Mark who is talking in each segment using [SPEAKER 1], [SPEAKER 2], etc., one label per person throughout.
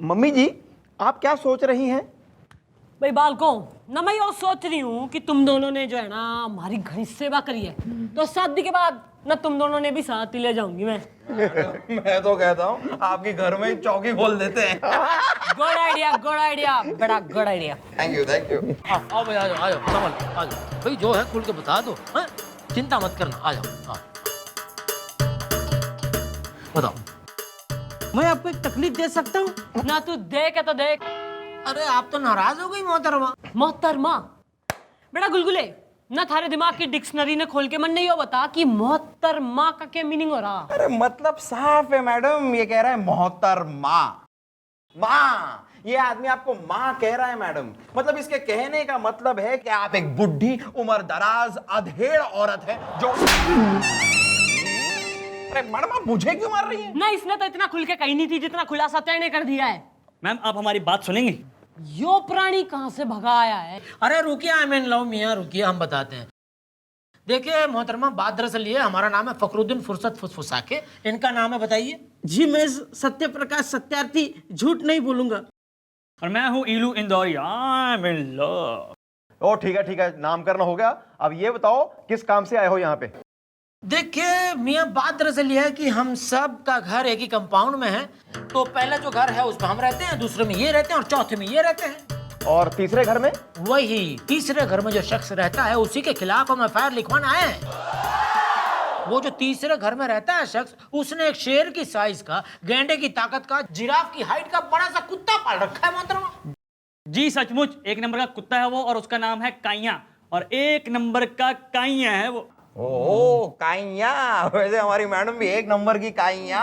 [SPEAKER 1] Mummy जी आप क्या सोच रही हैं?
[SPEAKER 2] भाई बालकों ना, मैं ये सोच रही हूँ कि तुम दोनों ने जो है ना हमारी घनी सेवा करी है, तो शादी के बाद ना तुम दोनों ने भी साथ ही ले जाऊंगी मैं।
[SPEAKER 1] मैं तो कहता हूँ आपके घर में ही चौकी खोल देते हैं।
[SPEAKER 2] गुड आइडिया, गुड आइडिया, बड़ा good idea.
[SPEAKER 1] Thank you thank you.
[SPEAKER 3] आओ भाई, आ जाओ, आ जाओ, संभल, आ जाओ भाई, जो है खुल के बता दो, हाँ? चिंता मत करना, आ जाओ। हाँ बताओ,
[SPEAKER 4] मैं आपको एक तकलीफ दे सकता हूँ?
[SPEAKER 2] ना तू देख है तो देख।
[SPEAKER 3] अरे आप तो नाराज हो गई मोहतरमा।
[SPEAKER 2] मोहतरमा बेटा गुलगुले ना, थारे दिमाग की डिक्शनरी ने खोल के मन नहीं हो बता कि मोहतरमा का क्या मीनिंग हो रहा।
[SPEAKER 1] अरे मतलब साफ है मैडम, ये कह रहा है मोहतरमा। माँ, ये आदमी आपको माँ कह रहा है मैडम। मतलब इसके कहने का मतलब है कि आप एक बुढ़ी उम्र दराज अधेड़ औरत है जो। अरे मैडम आप मुझे क्यों मार रही हैं?
[SPEAKER 2] ना इसने तो इतना खुल के कही नहीं थी जितना खुलासा तय ने कर दिया है।
[SPEAKER 5] मैम आप हमारी बात सुनेंगी?
[SPEAKER 2] यो प्राणी कहाँ से भगा आया है?
[SPEAKER 3] अरे रुकिए, आई मीन लव मियाँ, रुकिए, हम बताते हैं। देखिए मोहतरमा, बात दरअसल ये है, हमारा नाम है फखरुद्दीन फुर्सत फुसफुसा के, इनका नाम है बताइए।
[SPEAKER 4] जी मैं सत्य प्रकाश सत्यार्थी, झूठ नहीं बोलूंगा।
[SPEAKER 5] और मैं हूँ Ilu Indori, I am in love.
[SPEAKER 1] ओ ठीक है नामकरण हो गया। अब ये बताओ किस काम से आए हो यहाँ पे?
[SPEAKER 3] देखिए मियाँ, बात दरअसल ये है कि हम सब का घर एक ही कंपाउंड में है। तो पहला जो घर है उसमें हम रहते हैं, दूसरे में ये रहते हैं और चौथे में ये रहते हैं।
[SPEAKER 1] और तीसरे घर में?
[SPEAKER 3] वही तीसरे घर में जो शख्स रहता है उसी के खिलाफ हम एफआईआर लिखवाना आए हैं। वो जो तीसरे घर में रहता है शख्स, उसने एक शेर की साइज का, गेंडे की ताकत का, जिराफ की हाइट का बड़ा सा कुत्ता पाल रखा है मोहतरमा।
[SPEAKER 5] जी सचमुच एक नंबर का कुत्ता है वो, और उसका नाम है काइया, और एक नंबर का काइया है वो।
[SPEAKER 1] ओ काइया, वैसे हमारी मैडम भी एक नंबर की काइया।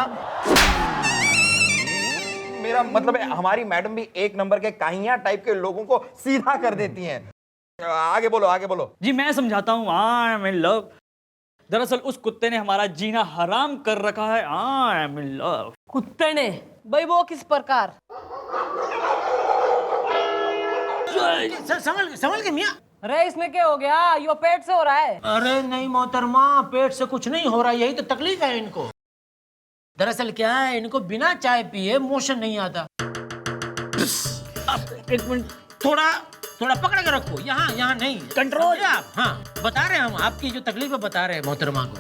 [SPEAKER 1] मेरा मतलब है हमारी मैडम भी एक नंबर के काइया टाइप के लोगों को सीधा कर देती हैं। आगे बोलो आगे बोलो।
[SPEAKER 5] जी मैं समझाता हूँ, आई एम इन लव। दरअसल उस कुत्ते ने हमारा जीना हराम कर रखा है, आई एम इन लव।
[SPEAKER 2] कुत्ते ने? भाई वो किस प्रकार?
[SPEAKER 3] संभल के मियाँ।
[SPEAKER 2] अरे इसमें क्या हो गया? यो पेट से हो रहा है।
[SPEAKER 3] अरे नहीं मोहतरमा, पेट से कुछ नहीं हो रहा, यही तो तकलीफ है इनको। दरअसल क्या है, इनको बिना चाय पिए मोशन नहीं आता। एक मिनट, थोड़ा पकड़ के रखो, यहाँ नहीं, कंट्रोल। आप हाँ बता रहे हैं, हम आपकी जो तकलीफ है बता रहे हैं मोहतरमा को।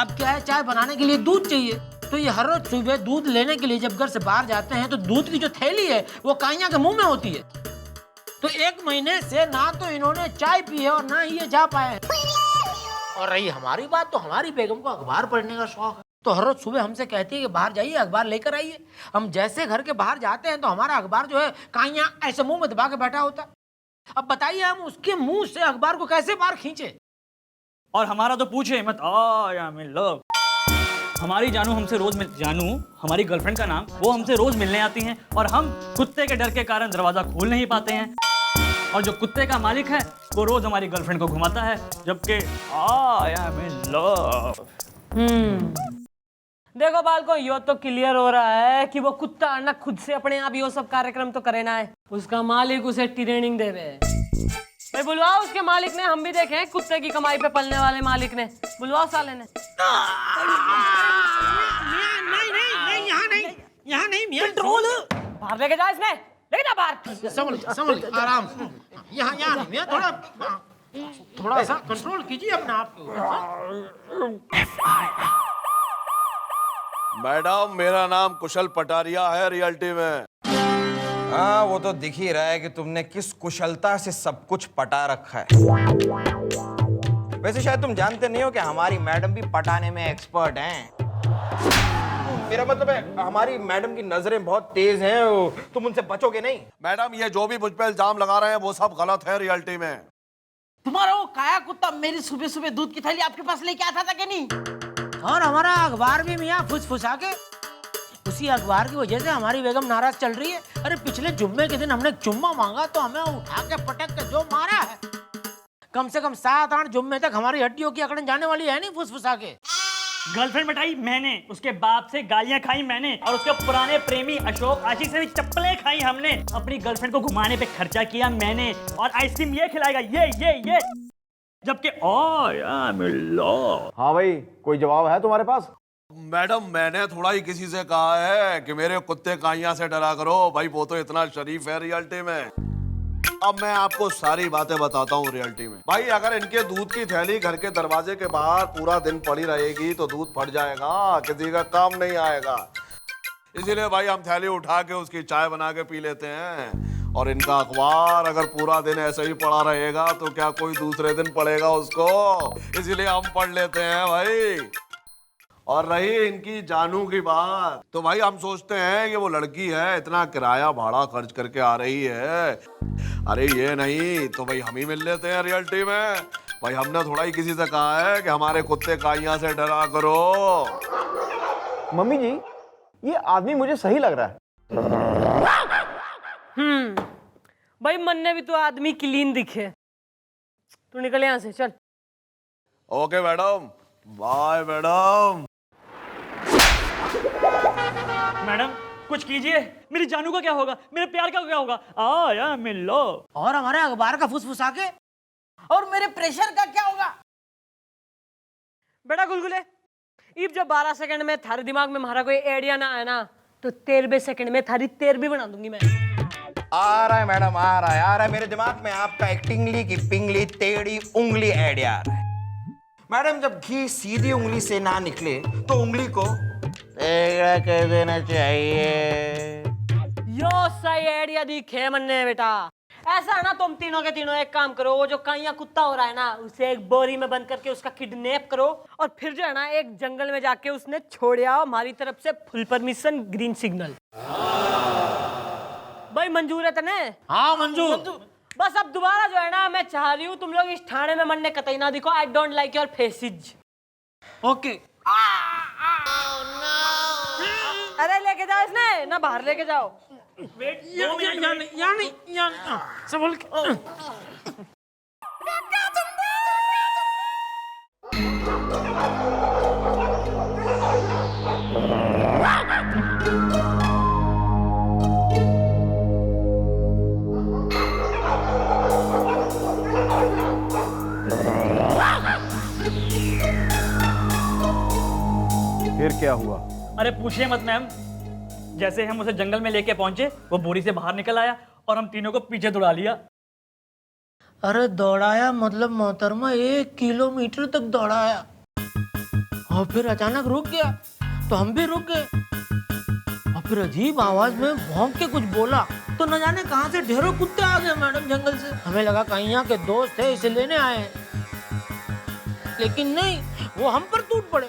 [SPEAKER 3] अब क्या है, चाय बनाने के लिए दूध चाहिए, तो ये हर रोज सुबह दूध लेने के लिए जब घर से बाहर जाते हैं तो दूध की जो थैली है वो काइया के मुंह में होती है। तो 1 महीने से ना तो इन्होंने चाय पी है और ना ही ये जा पाए। और रही हमारी बात, तो हमारी बेगम को अखबार पढ़ने का शौक है, तो हर रोज सुबह हमसे कहती है कि बाहर जाइए अखबार लेकर आइए। हम जैसे घर के बाहर जाते हैं तो हमारा अखबार जो है काइया ऐसे मुंह में दबा के बैठा होता है। अब बताइए हम उसके मुंह से अखबार को कैसे बाहर खींचे?
[SPEAKER 5] और हमारा तो पूछे मत, आई एम इन लव। हमारी जानू हमसे रोज जानू हमारी गर्लफ्रेंड का नाम, वो हमसे रोज मिलने आती हैं, और हम कुत्ते के डर के कारण दरवाजा खोल नहीं पाते हैं। और जो कुत्ते का मालिक है वो रोज हमारी गर्लफ्रेंड को घुमाता है, जबकि आई एम इन लव।
[SPEAKER 2] देखो बालको, यो तो क्लियर हो रहा है कि वो कुत्ता ना खुद से अपने आप यो सब कार्यक्रम तो करे ना है, उसका मालिक उसे ट्रेनिंग दे रहे हैं। भाई बुलवाओ उसके मालिक ने, हम भी देखें कुत्ते की कमाई पे पलने वाले मालिक ने। बुलवाओ साले ने।
[SPEAKER 3] यहाँ नहीं मियाँ,
[SPEAKER 2] कंट्रोल। बाहर लेके जा, इसने लेके जा बाहर।
[SPEAKER 3] संभल आराम से। यहाँ नहीं मियाँ, थोड़ा सा कंट्रोल कीजिए अपने आप को।
[SPEAKER 6] मैडम मेरा नाम कुशल पटारिया है रियल्टी में।
[SPEAKER 1] हाँ वो तो दिख ही रहा है कि तुमने किस कुशलता से सब कुछ पटा रखा है। वैसे शायद तुम जानते नहीं हो कि हमारी मैडम भी पटाने में एक्सपर्ट हैं। मेरा मतलब है हमारी मैडम की नजरें बहुत तेज हैं, तुम उनसे बचोगे नहीं।
[SPEAKER 6] मैडम ये जो भी मुझ पे इल्जाम लगा रहे हैं वो सब गलत है रियल्टी में।
[SPEAKER 4] तुम्हारा वो काया कुत्ता मेरी सुबह सुबह दूध की थैली आपके पास लेके आता था कि नहीं?
[SPEAKER 3] और हमारा अखबार भी मियाँ फुसफुसा के, उसी अखबार की वजह से हमारी बेगम नाराज चल रही है। अरे पिछले जुम्मे के दिन हमने चुम्मा मांगा तो हमें उठा के पटक के जो मारा है, कम से कम 7-8 जुम्मे तक हमारी हड्डियों की अकड़न जाने वाली है नहीं फुसफुसा के।
[SPEAKER 5] गर्लफ्रेंड बैठाई मैंने, उसके बाप से गालियां खाई मैंने, और उसके पुराने प्रेमी अशोक आशिक से भी चप्पलें खाई हमने। अपनी गर्लफ्रेंड को घुमाने पे खर्चा किया मैंने, और आइसक्रीम ये खिलाएगा ये, जबकि आई एम इन लव।
[SPEAKER 1] हाँ भाई, कोई जवाब है तुम्हारे पास?
[SPEAKER 6] मैडम मैंने थोड़ा ही किसी से कहा है कि मेरे कुत्ते काइयां से डरा करो, भाई वो तो इतना शरीफ है रियलिटी में। अब मैं आपको सारी बातें बताता हूँ रियलिटी में। भाई अगर इनके दूध की थैली घर के दरवाजे के बाहर पूरा दिन पड़ी रहेगी तो दूध फट जाएगा, किसी का काम नहीं आएगा। इसीलिए भाई हम थैली उठा के उसकी चाय बना के पी लेते हैं। और इनका अखबार अगर पूरा दिन ऐसे ही पड़ा रहेगा तो क्या कोई दूसरे दिन पढ़ेगा उसको, इसीलिए हम पढ़ लेते हैं भाई। और रही इनकी जानू की बात, तो भाई हम सोचते हैं कि वो लड़की है, इतना किराया भाड़ा खर्च करके आ रही है, अरे ये नहीं तो भाई हम ही मिल लेते हैं रियलिटी में। भाई हमने थोड़ा ही किसी से कहा है कि हमारे कुत्ते काइयां से डरा करो।
[SPEAKER 1] मम्मी जी, ये आदमी मुझे सही लग रहा है।
[SPEAKER 2] भाई मन ने भी तो आदमी क्लीन दिखे। तू निकल यहाँ से, चल।
[SPEAKER 6] Okay madam, bye madam.
[SPEAKER 5] Madam कुछ कीजिए, मेरी जानू का क्या होगा, मेरे प्यार का क्या होगा? आया मिलो।
[SPEAKER 4] और हमारे अखबार का फुसफुसा के, और मेरे प्रेशर का क्या होगा?
[SPEAKER 2] बेटा गुलगुले, इब जब 12 सेकंड में थारे दिमाग में हमारा कोई आइडिया ना आया ना, तो 13वें सेकंड में थारी 13वीं बना दूंगी मैं।
[SPEAKER 1] आ रहा है मैडम, आ रहा है मेरे दिमाग में आपका एक टिंगली की पिंगली टेढ़ी उंगली आइडिया आ रहा है। मैडम जब घी सीधी उंगली से ना निकले तो उंगली को टेढ़ा कर देना चाहिए।
[SPEAKER 2] यो सही आइडिया दिखे मन्ने बेटा। ऐसा है ना, तुम तीनों के तीनों एक काम करो, वो जो काइया कुत्ता हो रहा है ना, उसे एक बोरी में बंद करके उसका किडनैप करो, और फिर जो है ना एक जंगल में जाके उसने छोड़ आओ। हमारी तरफ से फुल परमिशन, ग्रीन सिग्नल। भाई मंजूर है तने?
[SPEAKER 3] हाँ मंजूर।
[SPEAKER 2] बस अब दोबारा जो है ना, मैं चाह रही हूँ तुम लोग इस ठाणे में मन्ने कतई ना दिखो। I don't like your faces.
[SPEAKER 3] Okay.
[SPEAKER 2] अरे लेके जाओ इसने ना, बाहर लेके जाओ।
[SPEAKER 1] फिर क्या हुआ?
[SPEAKER 5] अरे पूछिए मत मैम, जैसे हम उसे जंगल में लेके पहुंचे, वो बोरी से बाहर निकल आया और हम तीनों को पीछे दौड़ा लिया।
[SPEAKER 3] अरे दौड़ाया मतलब मोहतरमा 1 किलोमीटर तक दौड़ाया, और फिर अचानक रुक गया तो हम भी रुक गए, और फिर अजीब आवाज में भौंक के कुछ बोला तो न जाने कहां से ढेरों कुत्ते आ गए मैडम जंगल से। हमें लगा कहीं यहाँ के दोस्त है इसे लेने आए हैं, लेकिन नहीं, वो हम पर टूट पड़े।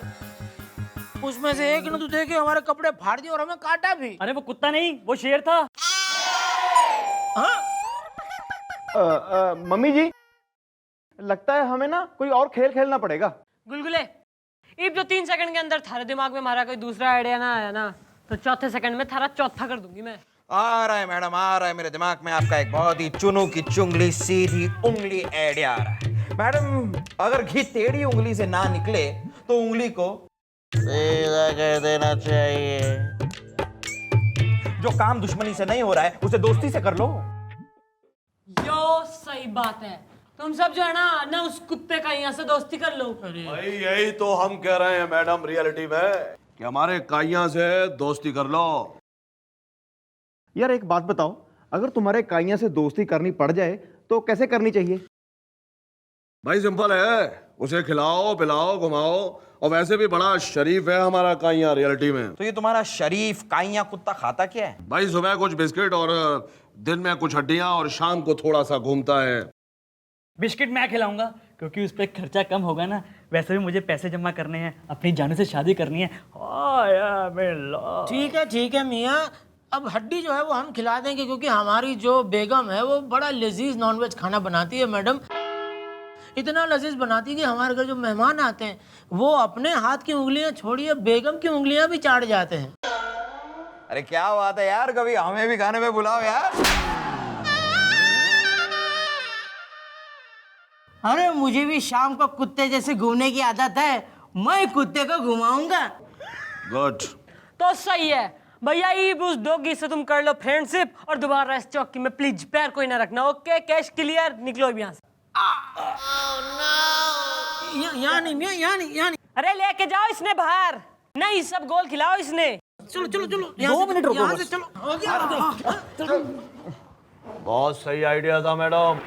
[SPEAKER 3] उसमें से एक ने तो देखे हमारे कपड़े फाड़ दिए और हमें काटा भी।
[SPEAKER 5] अरे वो कुत्ता नहीं, वो शेर था।
[SPEAKER 3] हाँ?
[SPEAKER 1] मम्मी जी, लगता है हमें ना कोई और खेल खेलना पड़ेगा।
[SPEAKER 2] गुलगुले, इब जो 3 सेकंड के अंदर थारे दिमाग में हमारा कोई दूसरा आइडिया ना आया ना, तो चौथे सेकंड में थारा चौथा कर दूंगी मैं।
[SPEAKER 1] आ रहा है मैडम, आ रहा है मेरे दिमाग में आपका एक बहुत ही चुनू की चुंगली सीधी उंगली आइडिया आ रहा है। मैडम अगर घी टेढ़ी उंगली से ना निकले तो उंगली को सीधा कर देना चाहिए। जो काम दुश्मनी से नहीं हो रहा है उसे दोस्ती से कर लो।
[SPEAKER 2] यो सही बात है। तुम सब जो है ना उस कुत्ते का यहाँ से दोस्ती कर लो।
[SPEAKER 6] भाई यही तो हम कह रहे हैं मैडम रियलिटी में, कि हमारे काइयां से दोस्ती कर लो।
[SPEAKER 7] यार एक बात बताओ, अगर तुम्हारे काइयां से दोस्ती करनी पड़ जाए तो कैसे करनी चाहिए?
[SPEAKER 6] भाई सिंपल है, उसे खिलाओ पिलाओ घुमाओ, और वैसे भी बड़ा शरीफ है हमारा काइयां रियलिटी में।
[SPEAKER 1] तो ये तुम्हारा शरीफ काइया कुत्ता खाता क्या है?
[SPEAKER 6] भाई सुबह कुछ बिस्किट और दिन में कुछ हड्डियां और शाम को थोड़ा सा घूमता है।
[SPEAKER 5] बिस्किट मैं खिलाऊंगा क्योंकि उस पर खर्चा कम होगा ना। वैसे भी मुझे पैसे जमा करने हैं, अपनी जानू से शादी करनी है।
[SPEAKER 3] ठीक है मियाँ, अब हड्डी जो है वो हम खिला देंगे, क्योंकि हमारी जो बेगम है वो बड़ा लजीज नॉनवेज खाना बनाती है मैडम। इतना लजीज बनाती है कि हमारे घर जो मेहमान आते हैं वो अपने हाथ की उंगलियां छोड़िए बेगम की उंगलियां भी चाट जाते हैं।
[SPEAKER 1] अरे क्या बात है यार, कभी हमें भी खाने में बुलाओ यार।
[SPEAKER 4] अरे मुझे भी शाम को कुत्ते जैसे घूमने की आदत है, मैं कुत्ते को घुमाऊंगा।
[SPEAKER 6] गुड।
[SPEAKER 2] तो सही है भैया, ये उस डॉगी से तुम कर लो फ्रेंडशिप, और दोबारा इस चौकी में प्लीज पैर कोई ना रखना। ओके, कैश क्लियर, निकलो अभी यहाँ से।
[SPEAKER 3] यहाँ नहीं।
[SPEAKER 2] अरे लेके जाओ इसने बाहर, नहीं, सब गोल खिलाओ इसने।
[SPEAKER 3] चलो चलो चलो
[SPEAKER 5] 2 मिनट रुको
[SPEAKER 3] यहाँ
[SPEAKER 5] बस।
[SPEAKER 3] से चलो हो गया।
[SPEAKER 6] बहुत सही आइडिया था मैडम।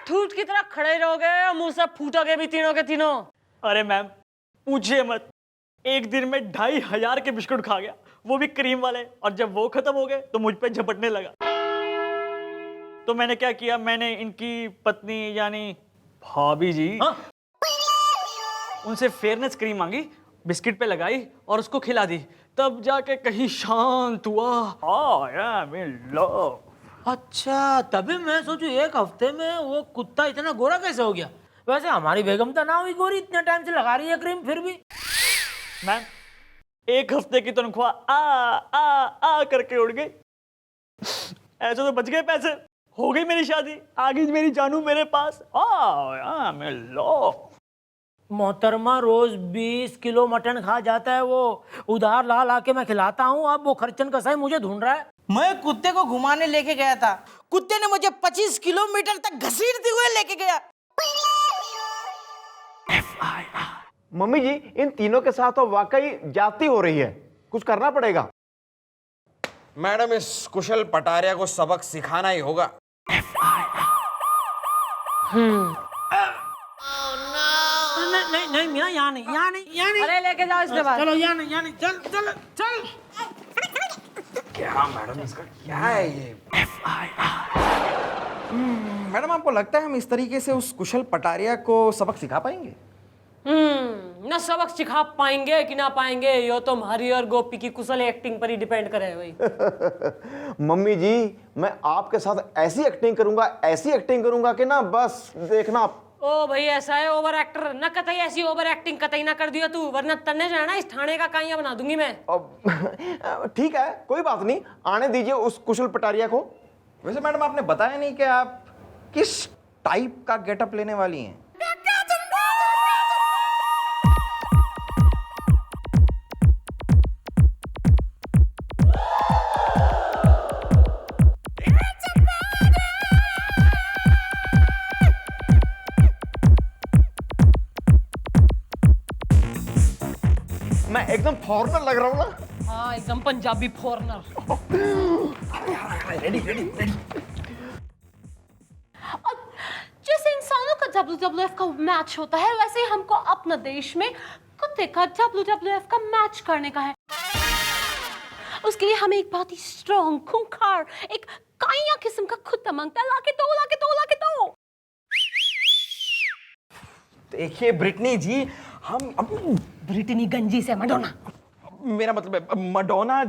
[SPEAKER 2] ठूठ की तरह खड़े रहोगे और मुंह से फूटोगे भी तीनों के तीनों।
[SPEAKER 5] अरे मैम पूछिए मत, एक दिन में 2500 के बिस्कुट खा गया, वो भी क्रीम वाले, और जब वो खत्म हो गए तो मुझ पे झपटने लगा। तो मैंने क्या किया, मैंने इनकी पत्नी यानी भाभी जी, उनसे फेयरनेस क्रीम मांगी, बिस्किट पे लगाई और उसको खिला दी, तब जाके कहीं शांत हुआ। आई एम इन लव।
[SPEAKER 3] अच्छा, तभी मैं सोचू एक हफ्ते में वो कुत्ता इतना गोरा कैसे हो गया। वैसे हमारी बेगम तो ना हुई गोरी, इतने टाइम से लगा रही है क्रीम फिर भी।
[SPEAKER 5] मैम 1 हफ्ते की तनख्वाह आ करके उड़ गई। ऐसे तो बच गए पैसे, हो गई मेरी शादी, आ गई मेरी जानू मेरे पास। मैं लो
[SPEAKER 3] मोहतरमा रोज 20 किलो मटन खा जाता है वो, उधार ला ला के मैं खिलाता हूँ। अब वो खर्चन कसाई मुझे ढूंढ रहा है।
[SPEAKER 4] मैं कुत्ते को घुमाने लेके गया था, कुत्ते ने मुझे 25 किलोमीटर तक घसीटते हुए लेके गया।
[SPEAKER 7] मम्मी जी, इन तीनों के साथ तो वाकई जाती हो रही है, कुछ करना पड़ेगा।
[SPEAKER 1] मैडम इस कुशल पटारिया को सबक सिखाना ही होगा।
[SPEAKER 3] नहीं नहीं नहीं मियां, यहाँ नहीं, यहाँ नहीं, यहाँ नहीं।
[SPEAKER 2] अरे लेके जाओ इसके बाद।
[SPEAKER 3] चलो यहाँ नहीं, यहाँ नहीं, चल चल चल।
[SPEAKER 1] क्या मैडम, इसका क्या है ये? मैडम आपको लगता है हम इस तरीके से उस कुशल पटारिया को सबक सिखा पाएंगे?
[SPEAKER 2] ना सबक सिखा पाएंगे कि ना पाएंगे, यो तो हमारी और गोपी की कुशल एक्टिंग पर ही डिपेंड करे भाई।
[SPEAKER 7] मम्मी जी, मैं आपके साथ ऐसी एक्टिंग करूंगा कि ना बस देखना आप।
[SPEAKER 2] ओ भाई ऐसा है ओवर एक्टर, न कतई ऐसी ओवर एक्टिंग कतई ना कर दियो तू, वरना तन्ने जाना इस थाने का काइया बना दूंगी मैं।
[SPEAKER 7] ठीक है, कोई बात नहीं, आने दीजिए उस कुशल पटारिया को।
[SPEAKER 1] वैसे मैडम आपने बताया नहीं कि आप किस टाइप का गेटअप लेने वाली हैं?
[SPEAKER 7] मैं एकदम फॉर्मल लग रहा हूँ ना?
[SPEAKER 2] हाँ एकदम पंजाबी फॉरनर। जैसे इंसानों का WWF का मैच होता है, वैसे ही हमको अपने देश में कुत्ते का WWF का मैच करने का है। उसके लिए हमें एक बहुत ही स्ट्रॉन्ग, खूंखार, एक काइया किस्म का कुत्ता मांगता है। लाके दो।
[SPEAKER 1] देखिए ब्रिटनी जी, हम
[SPEAKER 2] ब्रिटनी गंजी से मडोना।
[SPEAKER 1] मेरा मतलब है मडोना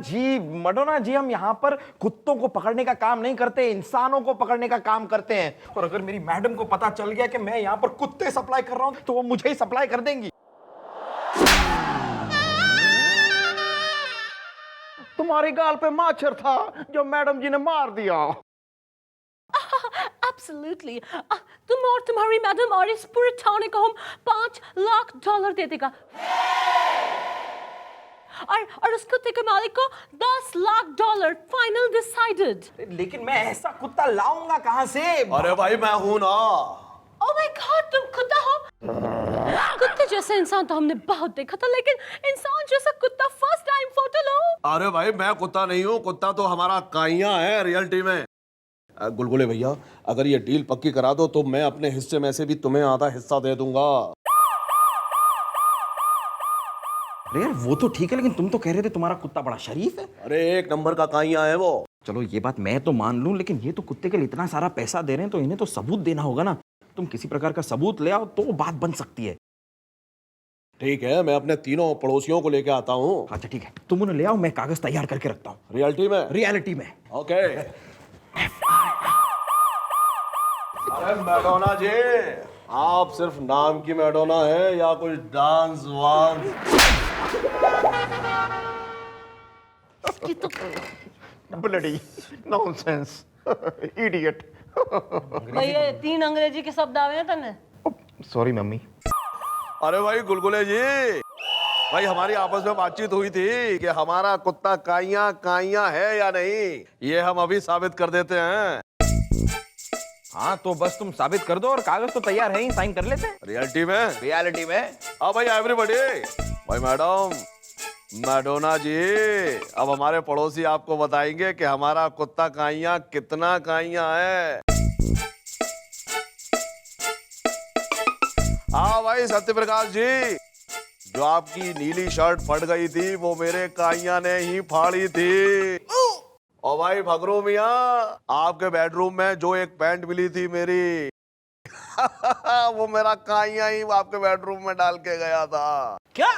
[SPEAKER 1] जी, हम यहाँ पर कुत्तों को पकड़ने का काम नहीं करते, इंसानों को पकड़ने का काम करते हैं। और अगर मेरी मैडम को पता चल गया कि मैं यहाँ पर कुत्ते सप्लाई कर रहा हूँ तो वो मुझे ही सप्लाई कर देंगी।
[SPEAKER 7] तुम्हारी गाल पे माछर था जो मैडम जी ने मार दिया।
[SPEAKER 2] Absolutely. तुम और तुम्हारी मैडम और इस पूरे थाने को हम $5 लाख दे देगा। और उस कुत्ते के मालिक को $10 लाख, फाइनल डिसाइडेड।
[SPEAKER 1] लेकिन मैं ऐसा कुत्ता लाऊंगा कहाँ से?
[SPEAKER 6] अरे भाई मैं हूं ना।
[SPEAKER 2] Oh my God, तुम कुत्ता हो? कुत्ते जैसा इंसान तो हमने बहुत देखा था, लेकिन इंसान जैसा कुत्ता फर्स्ट टाइम फोटो लो।
[SPEAKER 6] अरे भाई मैं कुत्ता नहीं हूँ, कुत्ता तो हमारा काइया है रियलिटी में। गुलगुले भैया, अगर ये डील पक्की करा दो तो मैं अपने हिस्से में से भी तुम्हें आधा हिस्सा दे दूंगा।
[SPEAKER 1] अरे यार वो तो ठीक है, लेकिन तुम तो कह रहे थे तुम्हारा कुत्ता बड़ा शरीफ है।
[SPEAKER 6] अरे 1 नंबर का काइया है वो।
[SPEAKER 1] चलो ये बात मैं तो मान लूं, लेकिन ये तो कुत्ते के लिए इतना सारा पैसा दे रहे हैं तो इन्हें तो सबूत देना होगा ना। तुम किसी प्रकार का सबूत ले आओ तो बात बन सकती है।
[SPEAKER 6] ठीक है, मैं अपने तीनों पड़ोसियों को लेके आता हूँ।
[SPEAKER 1] अच्छा ठीक है, तुम उन्हें ले आओ, मैं कागज तैयार करके रखता हूँ।
[SPEAKER 6] रियलिटी में। ओके। अरे मैडोना जी, आप सिर्फ नाम की मैडोना है या कुछ डांस वांस?
[SPEAKER 7] Bloody nonsense idiot.
[SPEAKER 2] भाई ये 3 अंग्रेजी के शब्द आवे हैं तने।
[SPEAKER 7] Sorry mummy.
[SPEAKER 6] अरे भाई गुलगुले जी, भाई हमारी आपस में बातचीत हुई थी कि हमारा कुत्ता काइयां काइयां है या नहीं, ये हम अभी साबित कर देते हैं।
[SPEAKER 1] हाँ तो बस तुम साबित कर दो और कागज तो तैयार है ही, साइन कर लेते हैं।
[SPEAKER 6] रियलिटी में हाँ भाई एवरीबॉडी। भाई मैडम, मैडोना जी, अब हमारे पड़ोसी आपको बताएंगे कि हमारा कुत्ता काइयां कितना काइयां है। हाँ भाई सत्य प्रकाश जी, जो आपकी नीली शर्ट फट गई थी वो मेरे काइयां ने ही फाड़ी थी। और भाई भगरू मियां, आपके बेडरूम में जो एक पैंट मिली थी मेरी वो मेरा काइयां ही आपके बेडरूम में डाल के गया था।
[SPEAKER 3] क्या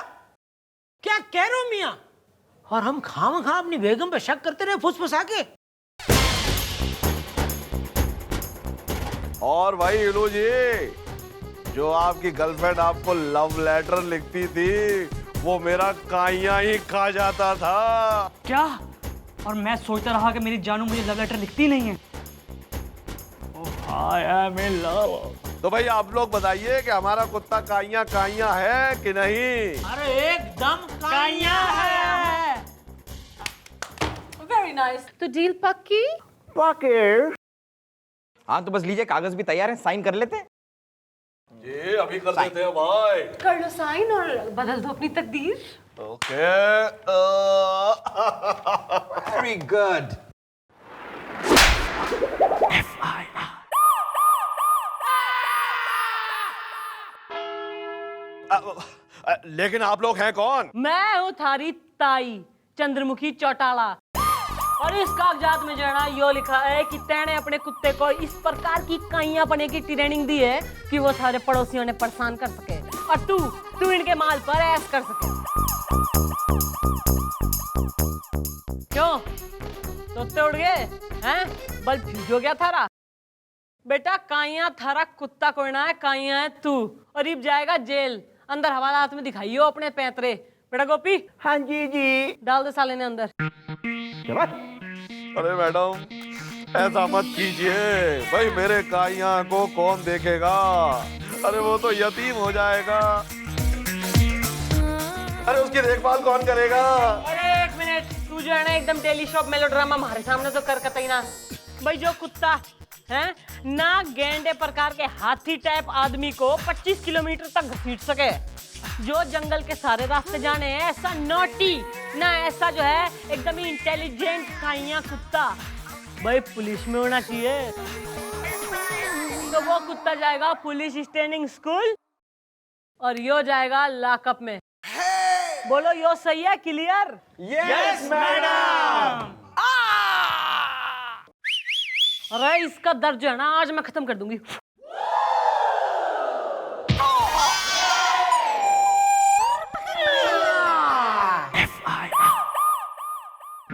[SPEAKER 3] क्या कह रहे हो मियाँ? और हम खामखा अपनी बेगम पे शक करते रहे फुसफुसा के।
[SPEAKER 6] और भाई इलू जी, जो आपकी गर्लफ्रेंड आपको लव लेटर लिखती थी वो मेरा काइयां ही खा जाता था।
[SPEAKER 5] क्या? और मैं सोचता रहा कि मेरी जानू मुझे लव लेटर लिखती नहीं है। आई एम इन लव।
[SPEAKER 6] तो भाई आप लोग बताइए कि हमारा कुत्ता काइयां काइयां है कि नहीं?
[SPEAKER 3] अरे एकदम काइयां है।
[SPEAKER 2] Very nice. तो डील पक्की?
[SPEAKER 1] हाँ तो बस लीजिए, कागज भी तैयार है, साइन कर लेते हैं।
[SPEAKER 6] जी अभी कर देते हैं भाई।
[SPEAKER 2] कर लो साइन और बदल दो अपनी तकदीर।
[SPEAKER 6] ओके।
[SPEAKER 1] Very good.
[SPEAKER 6] लेकिन आप लोग हैं कौन?
[SPEAKER 2] मैं हूँ थारी ताई चंद्रमुखी चौटाला, और इस कागजात में जो है ना यो लिखा है कि तैने अपने कुत्ते को इस प्रकार की काइयां बने की ट्रेनिंग दी है कि वो सारे पड़ोसियों ने परेशान कर सके और तू इनके माल पर ऐश कर सके। क्यों तोते उड़ गए हैं? बल फ्यूज हो गया थारा? बेटा काइयां थारा कुत्ता कोई ना है, काइयां है तू, और इब जाएगा जेल। अंदर हवालात में दिखाइयो अपने पैतरे। बेटा गोपी।
[SPEAKER 7] हाँ जी।
[SPEAKER 2] डाल दे साले ने अंदर।
[SPEAKER 6] अरे मैडम ऐसा मत कीजिए भाई, मेरे काइयां को कौन देखेगा? अरे वो तो यतीम हो जाएगा। अरे उसकी देखभाल कौन करेगा?
[SPEAKER 2] अरे एक मिनट, तू जो है ना एकदम डेली शॉप मेलोड्रामा हमारे सामने तो कर कतई ना। भाई जो कुत्ता है ना गेंडे प्रकार के हाथी टाइप आदमी को 25 किलोमीटर तक घसीट सके, जो जंगल के सारे रास्ते जाने, ऐसा नॉटी ना ऐसा जो है एकदम ही इंटेलिजेंट काइयां कुत्ता भाई पुलिस में होना चाहिए। तो वो कुत्ता जाएगा पुलिस ट्रेनिंग स्कूल और यो जाएगा लॉकअप में। बोलो यो सही है? क्लियर?
[SPEAKER 1] Yes madam.
[SPEAKER 2] अरे इसका दर्द जो है ना आज मैं खत्म कर दूंगी।